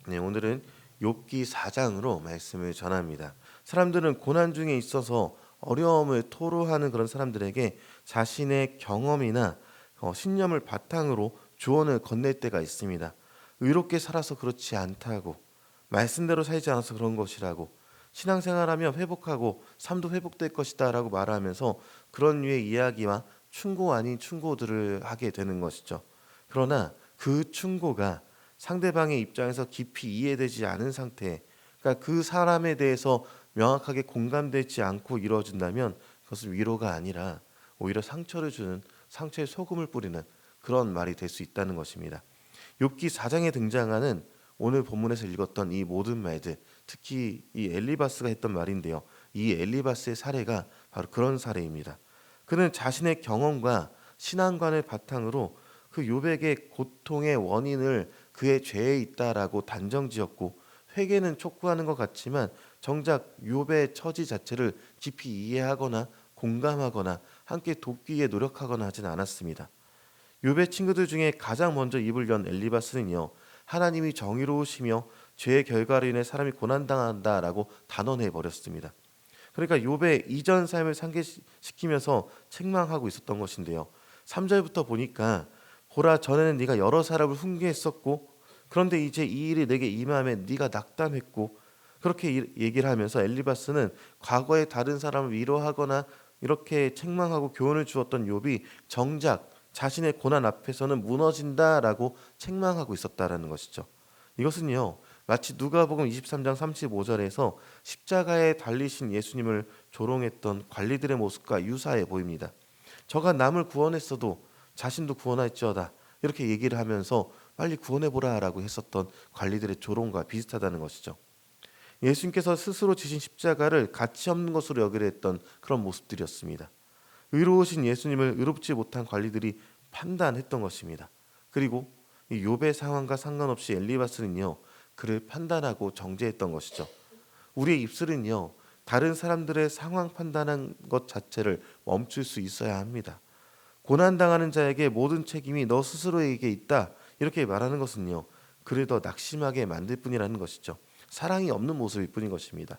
네, 오늘은 욥기 4장으로 말씀을 전합니다. 사람들은 고난 중에 있어서 어려움을 토로하는 그런 사람들에게 자신의 경험이나 신념을 바탕으로 조언을 건넬 때가 있습니다. 의롭게 살아서 그렇지 않다고, 말씀대로 살지 않아서 그런 것이라고, 신앙생활하면 회복하고 삶도 회복될 것이다라고 말하면서 그런 류의 이야기와 충고 아닌 충고들을 하게 되는 것이죠. 그러나 그 충고가 상대방의 입장에서 깊이 이해되지 않은 상태, 그러니까 그 사람에 대해서 명확하게 공감되지 않고 이루어진다면 그것은 위로가 아니라 오히려 상처를 주는, 상처에 소금을 뿌리는 그런 말이 될 수 있다는 것입니다. 욥기 4장에 등장하는 오늘 본문에서 읽었던 이 모든 말들, 특히 이 엘리바스가 했던 말인데요. 이 엘리바스의 사례가 바로 그런 사례입니다. 그는 자신의 경험과 신앙관을 바탕으로 그 욥에게 고통의 원인을 그의 죄에 있다라고 단정지었고, 회개는 촉구하는 것 같지만 정작 욥의 처지 자체를 깊이 이해하거나 공감하거나 함께 돕기 위해 노력하거나 하진 않았습니다. 욥의 친구들 중에 가장 먼저 입을 연 엘리바스는요, 하나님이 정의로우시며 죄의 결과로 인해 사람이 고난당한다라고 단언해 버렸습니다. 그러니까 욥의 이전 삶을 상기시키면서 책망하고 있었던 것인데요. 3절부터 보니까 보라, 전에는 네가 여러 사람을 훈계했었고, 그런데 이제 이 일이 내게 임하며 네가 낙담했고, 그렇게 얘기를 하면서 엘리바스는 과거에 다른 사람을 위로하거나 이렇게 책망하고 교훈을 주었던 욥이 정작 자신의 고난 앞에서는 무너진다라고 책망하고 있었다라는 것이죠. 이것은요, 마치 누가복음 23장 35절에서 십자가에 달리신 예수님을 조롱했던 관리들의 모습과 유사해 보입니다. 저가 남을 구원했어도 자신도 구원할지어다, 이렇게 얘기를 하면서 빨리 구원해보라라고 했었던 관리들의 조롱과 비슷하다는 것이죠. 예수님께서 스스로 지신 십자가를 가치 없는 것으로 여기려 했던 그런 모습들이었습니다. 의로우신 예수님을 의롭지 못한 관리들이 판단했던 것입니다. 그리고 이 욥의 상황과 상관없이 엘리바스는요, 그를 판단하고 정죄했던 것이죠. 우리의 입술은요, 다른 사람들의 상황 판단한 것 자체를 멈출 수 있어야 합니다. 고난당하는 자에게 모든 책임이 너 스스로에게 있다, 이렇게 말하는 것은요, 그를 더 낙심하게 만들 뿐이라는 것이죠. 사랑이 없는 모습일 뿐인 것입니다.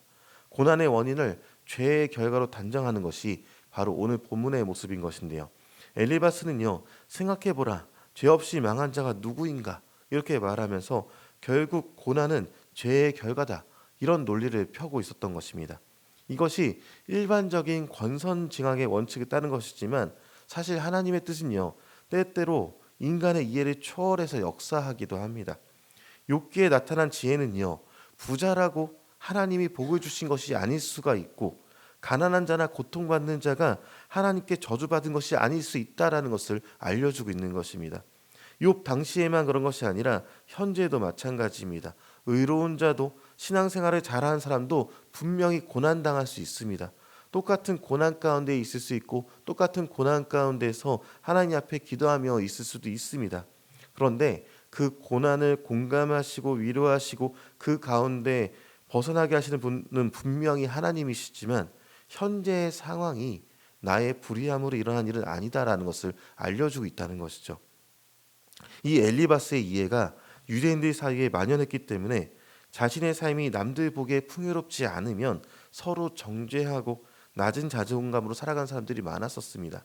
고난의 원인을 죄의 결과로 단정하는 것이 바로 오늘 본문의 모습인 것인데요. 엘리바스는요, 생각해보라, 죄 없이 망한 자가 누구인가, 이렇게 말하면서 결국 고난은 죄의 결과다, 이런 논리를 펴고 있었던 것입니다. 이것이 일반적인 권선징악의 원칙을 따른 것이지만 사실 하나님의 뜻은요, 때때로 인간의 이해를 초월해서 역사하기도 합니다. 욥기에 나타난 지혜는요, 부자라고 하나님이 복을 주신 것이 아닐 수가 있고, 가난한 자나 고통받는 자가 하나님께 저주받은 것이 아닐 수 있다라는 것을 알려주고 있는 것입니다. 욥 당시에만 그런 것이 아니라 현재도 마찬가지입니다. 의로운 자도 신앙생활을 잘하는 사람도 분명히 고난당할 수 있습니다. 똑같은 고난 가운데 있을 수 있고, 똑같은 고난 가운데서 하나님 앞에 기도하며 있을 수도 있습니다. 그런데 그 고난을 공감하시고 위로하시고 그 가운데 벗어나게 하시는 분은 분명히 하나님이시지만, 현재의 상황이 나의 불의함으로 일어난 일은 아니다라는 것을 알려주고 있다는 것이죠. 이 엘리바스의 이해가 유대인들 사이에 만연했기 때문에 자신의 삶이 남들 보기에 풍요롭지 않으면 서로 정죄하고 낮은 자존감으로 살아간 사람들이 많았었습니다.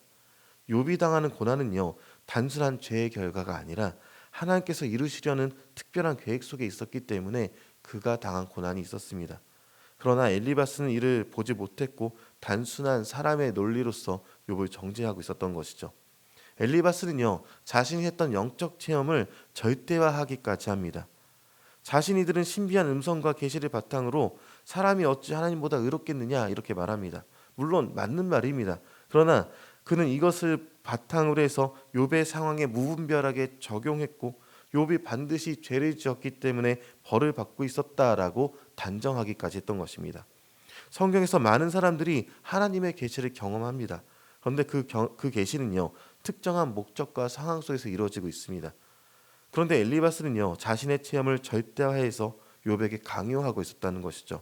욥이 당하는 고난은요, 단순한 죄의 결과가 아니라 하나님께서 이루시려는 특별한 계획 속에 있었기 때문에 그가 당한 고난이 있었습니다. 그러나 엘리바스는 이를 보지 못했고 단순한 사람의 논리로서 욥을 정죄하고 있었던 것이죠. 엘리바스는요, 자신이 했던 영적 체험을 절대화하기까지 합니다. 자신이 들은 신비한 음성과 계시를 바탕으로 사람이 어찌 하나님보다 의롭겠느냐, 이렇게 말합니다. 물론 맞는 말입니다. 그러나 그는 이것을 바탕으로 해서 욥의 상황에 무분별하게 적용했고, 욥이 반드시 죄를 지었기 때문에 벌을 받고 있었다라고 단정하기까지 했던 것입니다. 성경에서 많은 사람들이 하나님의 계시를 경험합니다. 그런데 그 계시는요, 특정한 목적과 상황 속에서 이루어지고 있습니다. 그런데 엘리바스는요, 자신의 체험을 절대화해서 욥에게 강요하고 있었다는 것이죠.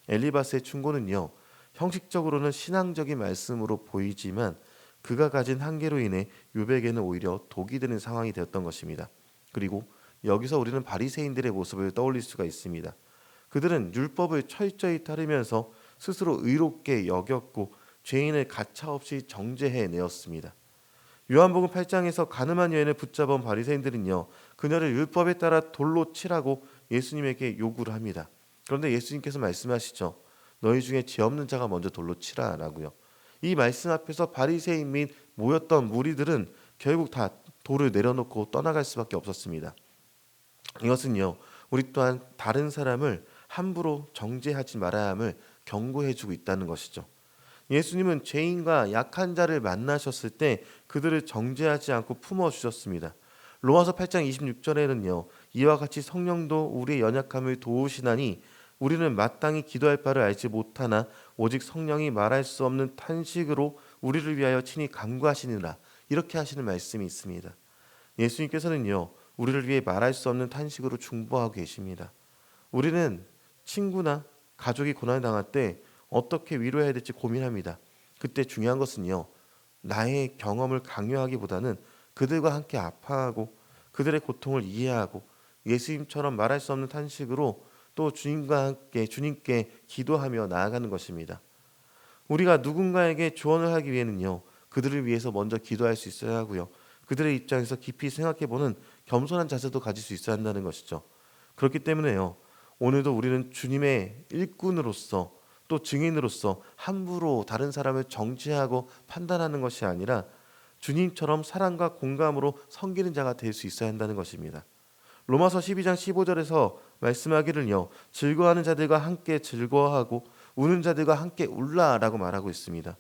엘리바스의 충고는요, 형식적으로는 신앙적인 말씀으로 보이지만 그가 가진 한계로 인해 욥에게는 오히려 독이 되는 상황이 되었던 것입니다. 그리고 여기서 우리는 바리새인들의 모습을 떠올릴 수가 있습니다. 그들은 율법을 철저히 따르면서 스스로 의롭게 여겼고 죄인을 가차없이 정죄해 내었습니다. 요한복음 8장에서 가늠한 여인을 붙잡은 바리새인들은요, 그녀를 율법에 따라 돌로 치라고 예수님에게 요구를 합니다. 그런데 예수님께서 말씀하시죠. 너희 중에 죄 없는 자가 먼저 돌로 치라라고요. 이 말씀 앞에서 바리새인 및 모였던 무리들은 결국 다 돌을 내려놓고 떠나갈 수밖에 없었습니다. 이것은요, 우리 또한 다른 사람을 함부로 정죄하지 말아야 함을 경고해주고 있다는 것이죠. 예수님은 죄인과 약한 자를 만나셨을 때 그들을 정죄하지 않고 품어주셨습니다. 로마서 8장 26절에는요. 이와 같이 성령도 우리의 연약함을 도우시나니 우리는 마땅히 기도할 바를 알지 못하나 오직 성령이 말할 수 없는 탄식으로 우리를 위하여 친히 간구하시느라, 이렇게 하시는 말씀이 있습니다. 예수님께서는요. 우리를 위해 말할 수 없는 탄식으로 중보하고 계십니다. 우리는 친구나 가족이 고난을 당할 때 어떻게 위로해야 될지 고민합니다. 그때 중요한 것은요, 나의 경험을 강요하기보다는 그들과 함께 아파하고 그들의 고통을 이해하고 예수님처럼 말할 수 없는 탄식으로 또 주님과 함께 주님께 기도하며 나아가는 것입니다. 우리가 누군가에게 조언을 하기 위해는요, 그들을 위해서 먼저 기도할 수 있어야 하고요, 그들의 입장에서 깊이 생각해보는 겸손한 자세도 가질 수 있어야 한다는 것이죠. 그렇기 때문에요, 오늘도 우리는 주님의 일꾼으로서 또 증인으로서 함부로 다른 사람을 정죄하고 판단하는 것이 아니라 주님처럼 사랑과 공감으로 섬기는 자가 될 수 있어야 한다는 것입니다. 로마서 12장 15절에서 말씀하기를요, 즐거워하는 자들과 함께 즐거워하고 우는 자들과 함께 울라라고 말하고 있습니다.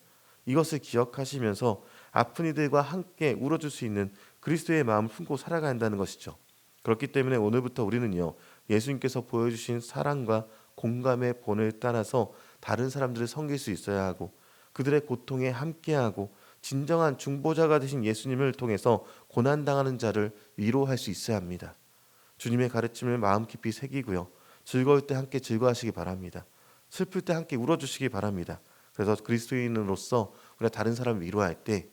이것을 기억하시면서 아픈 이들과 함께 울어줄 수 있는 그리스도의 마음을 품고 살아가야 한다는 것이죠. 그렇기 때문에 오늘부터 우리는요, 예수님께서 보여주신 사랑과 공감의 본을 따라서 다른 사람들을 섬길 수 있어야 하고 그들의 고통에 함께하고 진정한 중보자가 되신 예수님을 통해서 고난당하는 자를 위로할 수 있어야 합니다. 주님의 가르침을 마음 깊이 새기고요, 즐거울 때 함께 즐거워하시기 바랍니다. 슬플 때 함께 울어주시기 바랍니다. 그래서 그리스도인으로서 우리가 다른 사람을 위로할 때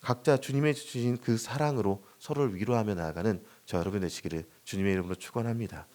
각자 주님의 주신 그 사랑으로 서로를 위로하며 나아가는 저 여러분 되시기를 주님의 이름으로 축원합니다.